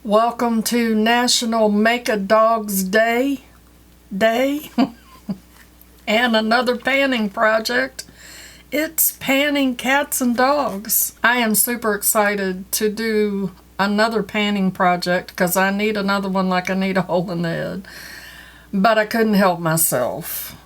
Welcome to National Make a Dog's Day and another panning project. It's panning cats and dogs. I am super excited to do another panning project because I need another one like I need a hole in the head. But I couldn't help myself.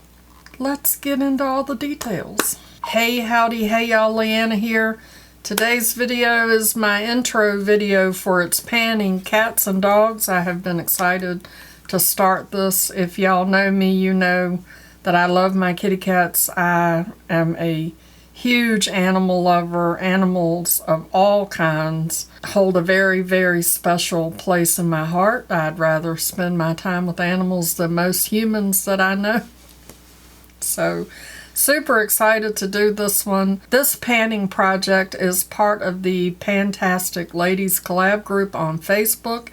Let's get into all the details. Hey, howdy, hey y'all, Leanna here. Today's video is my intro video for It's Panning Cats and Dogs. I have been excited to start this. If y'all know me, you know that I love my kitty cats. I am a huge animal lover. Animals of all kinds hold a very, very special place in my heart. I'd rather spend my time with animals than most humans that I know. So, super excited to do this one. This panning project is part of the PANtastic Ladies Collab group on Facebook,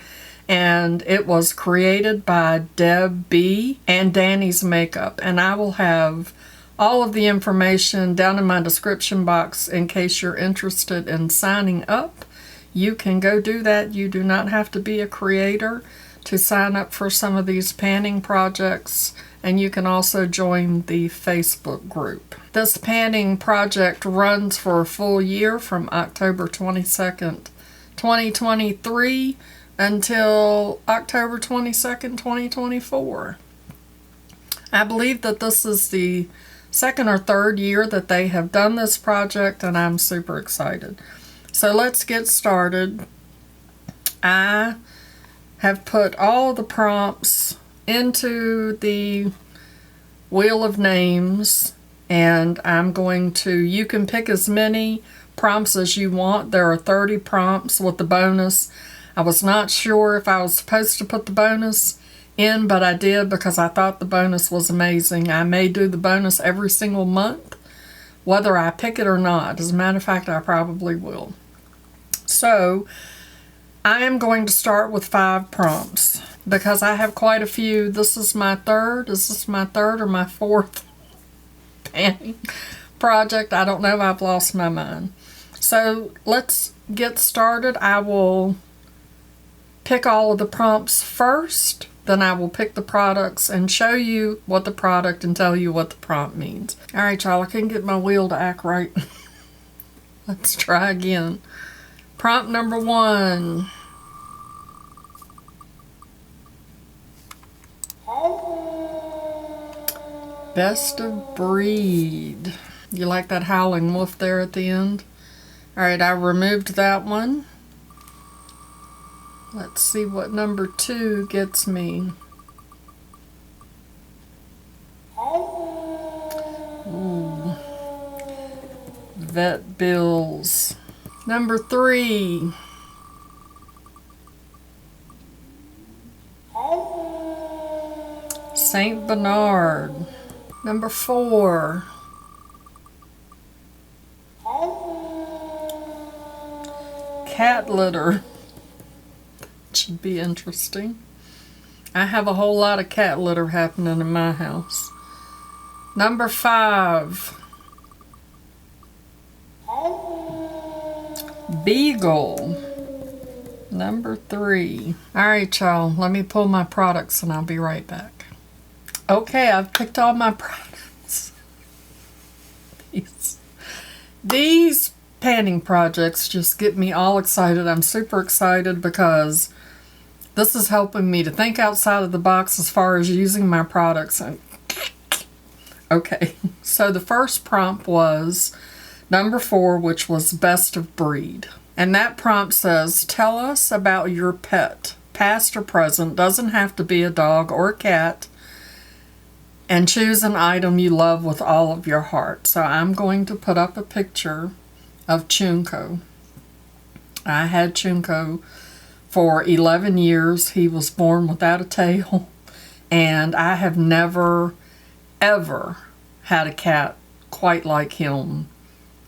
and it was created by Deb B and Danny's Makeup, and I will have all of the information down in my description box in case you're interested in signing up. You can go do that. You do not have to be a creator to sign up for some of these panning projects, and you can also join the Facebook group. This panning project runs for a full year from October 22nd, 2023 until October 22nd, 2024. I believe that this is the second or third year that they have done this project, and I'm super excited. So let's get started. I have put all the prompts into the wheel of names, and I'm going to, you can pick as many prompts as you want. There are 30 prompts with the bonus. I was not sure if I was supposed to put the bonus in, but I did because I thought the bonus was amazing. I may do the bonus every single month, whether I pick it or not. As a matter of fact, I probably will. So I am going to start with 5 prompts because I have quite a few. This is my third. Is this my third or my fourth panning project? I don't know. I've lost my mind. So let's get started. I will pick all of the prompts first. Then I will pick the products and show you what the product and tell you what the prompt means. All right, y'all. I couldn't get my wheel to act right. Let's try again. Prompt number 1. Best of breed. You like that howling wolf there at the end? Alright, I removed that one. Let's see what number 2 gets me. Ooh. Vet bills. Number 3. Saint Bernard. Number 4. Cat litter. Should be interesting. I have a whole lot of cat litter happening in my house. Number 5. Beagle. Number 3. Alright, y'all. Let me pull my products and I'll be right back. Okay, I've picked all my products. These panning projects just get me all excited. I'm super excited because this is helping me to think outside of the box as far as using my products. Okay, so the first prompt was number 4, which was best of breed. And that prompt says, tell us about your pet, past or present, doesn't have to be a dog or a cat, and choose an item you love with all of your heart. So I'm going to put up a picture of Chunko. I had Chunko for 11 years. He was born without a tail, and I have never, ever had a cat quite like him,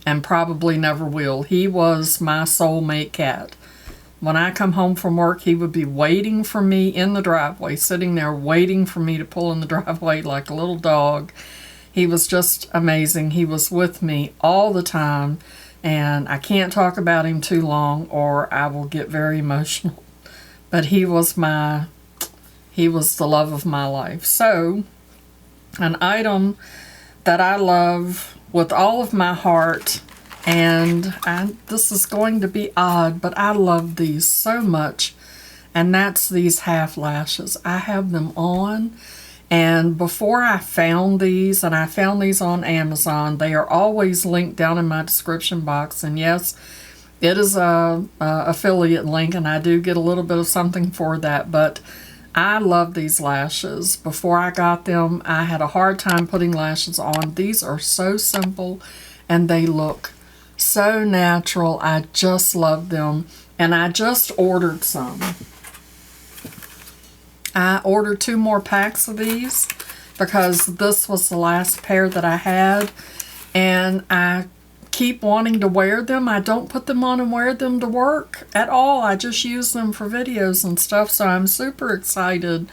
and probably never will. He was my soulmate cat. When I come home from work, he would be waiting for me in the driveway, sitting there waiting for me to pull in the driveway like a little dog. He was just amazing. He was with me all the time, and I can't talk about him too long or I will get very emotional. but he was the love of my life. So, an item that I love with all of my heart, and this is going to be odd, but I love these so much, and that's these half lashes. I have them on, and before I found these, and I found these on Amazon, they are always linked down in my description box, and yes, it is a affiliate link, and I do get a little bit of something for that, but I love these lashes. Before I got them, I had a hard time putting lashes on. These are so simple, and they look so natural. I just love them, and I just ordered some. I ordered 2 more packs of these because this was the last pair that I had, and I keep wanting to wear them. I don't put them on and wear them to work at all. I just use them for videos and stuff, so I'm super excited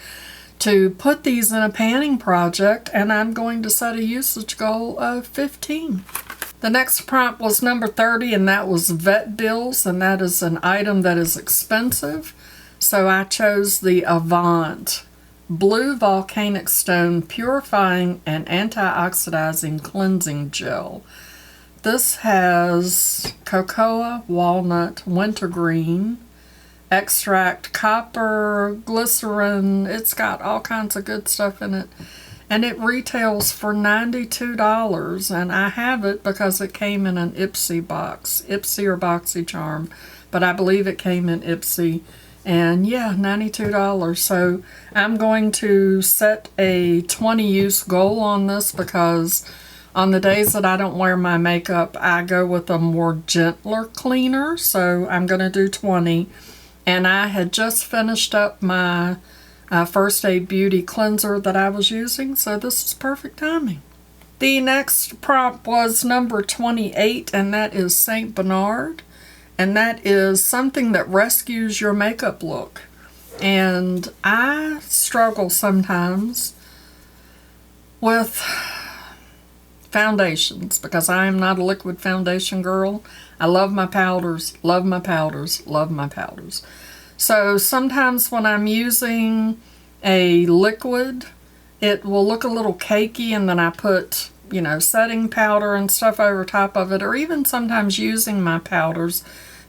to put these in a panning project, and I'm going to set a usage goal of 15. The next prompt was number 30, and that was vet bills, and that is an item that is expensive. So I chose the Avant Blue Volcanic Stone Purifying and Antioxidizing Cleansing Gel. This has cocoa, walnut, wintergreen, extract, copper, glycerin. It's got all kinds of good stuff in it. And it retails for $92, and I have it because it came in an Ipsy box. Ipsy or BoxyCharm, but I believe it came in Ipsy. And yeah, $92. So I'm going to set a 20 use goal on this because on the days that I don't wear my makeup, I go with a more gentler cleaner. So I'm going to do 20. And I had just finished up my First Aid Beauty cleanser that I was using, so this is perfect timing. The next prompt was number 28, and that is Saint Bernard, and that is something that rescues your makeup look. And I struggle sometimes with foundations because I am not a liquid foundation girl. I love my powders, love my powders, love my powders. So sometimes when I'm using a liquid, it will look a little cakey, and then I put, you know, setting powder and stuff over top of it, or even sometimes using my powders,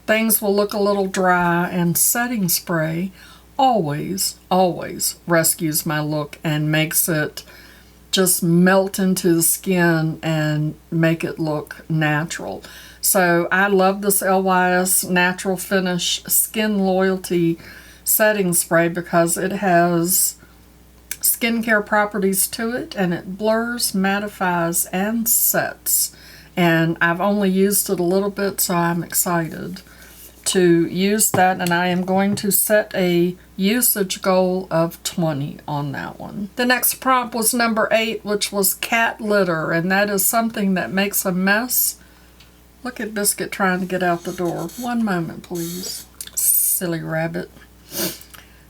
things will look a little dry, and setting spray always, always rescues my look and makes it just melt into the skin and make it look natural. So I love this LYS Natural Finish Skin Loyalty Setting Spray because it has skincare properties to it, and it blurs, mattifies, and sets. And I've only used it a little bit, so I'm excited to use that, and I am going to set a usage goal of 20 on that one. The next prompt was number 8, which was cat litter, and that is something that makes a mess. Look at Biscuit trying to get out the door. One moment, please. Silly rabbit.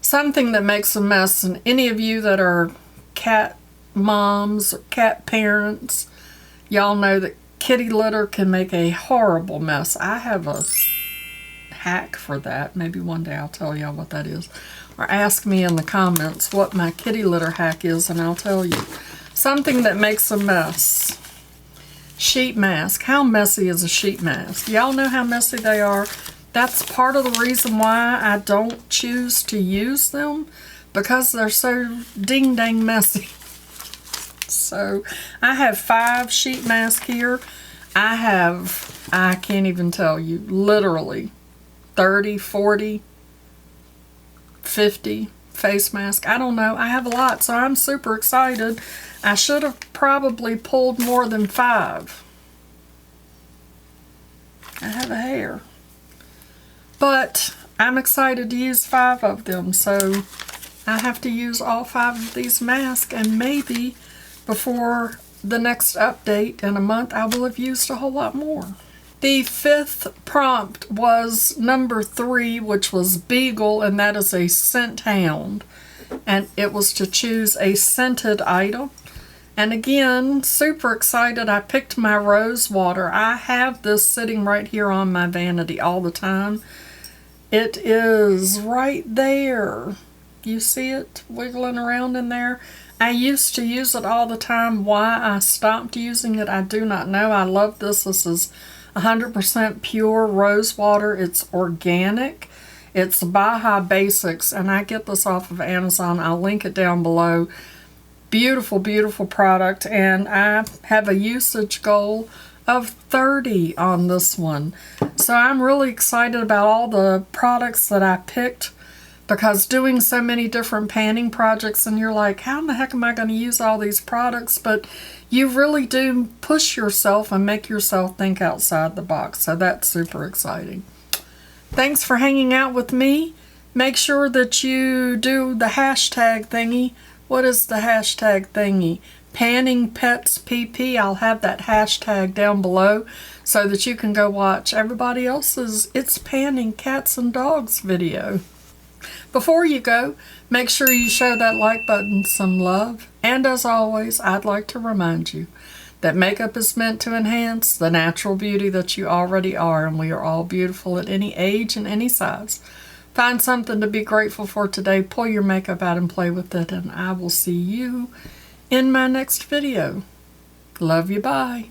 Something that makes a mess, and any of you that are cat moms or cat parents, y'all know that kitty litter can make a horrible mess. I have a hack for that. Maybe one day I'll tell y'all what that is. Or ask me in the comments what my kitty litter hack is, and I'll tell you. Something that makes a mess. Sheet mask. How messy is a sheet mask? Y'all know how messy they are. That's part of the reason why I don't choose to use them, because they're so ding-dang messy. So I have 5 sheet masks here. I can't even tell you, literally 30, 40, 50 face masks. I don't know. I have a lot, so I'm super excited. I should have probably pulled more than 5. I have a hair. But I'm excited to use 5 of them, so I have to use all 5 of these masks, and maybe before the next update in a month, I will have used a whole lot more. The 5th prompt was number 3, which was Beagle, and that is a scent hound. And it was to choose a scented item. And again, super excited, I picked my rose water. I have this sitting right here on my vanity all the time. It is right there. You see it wiggling around in there? I used to use it all the time. Why I stopped using it, I do not know. I love this. This is 100% pure rose water. It's organic. It's Baja Basics, and I get this off of Amazon. I'll link it down below. Beautiful, beautiful product, and I have a usage goal of 30 on this one. So I'm really excited about all the products that I picked, because doing so many different panning projects, and you're like, how in the heck am I going to use all these products? But you really do push yourself and make yourself think outside the box. So that's super exciting. Thanks for hanging out with me. Make sure that you do the hashtag thingy. What is the hashtag thingy? Panning Pets PP. I'll have that hashtag down below so that you can go watch everybody else's It's Panning Cats and Dogs video. Before you go, make sure you show that like button some love. And as always, I'd like to remind you that makeup is meant to enhance the natural beauty that you already are, and we are all beautiful at any age and any size. Find something to be grateful for today, pull your makeup out and play with it, and I will see you in my next video. Love you, bye.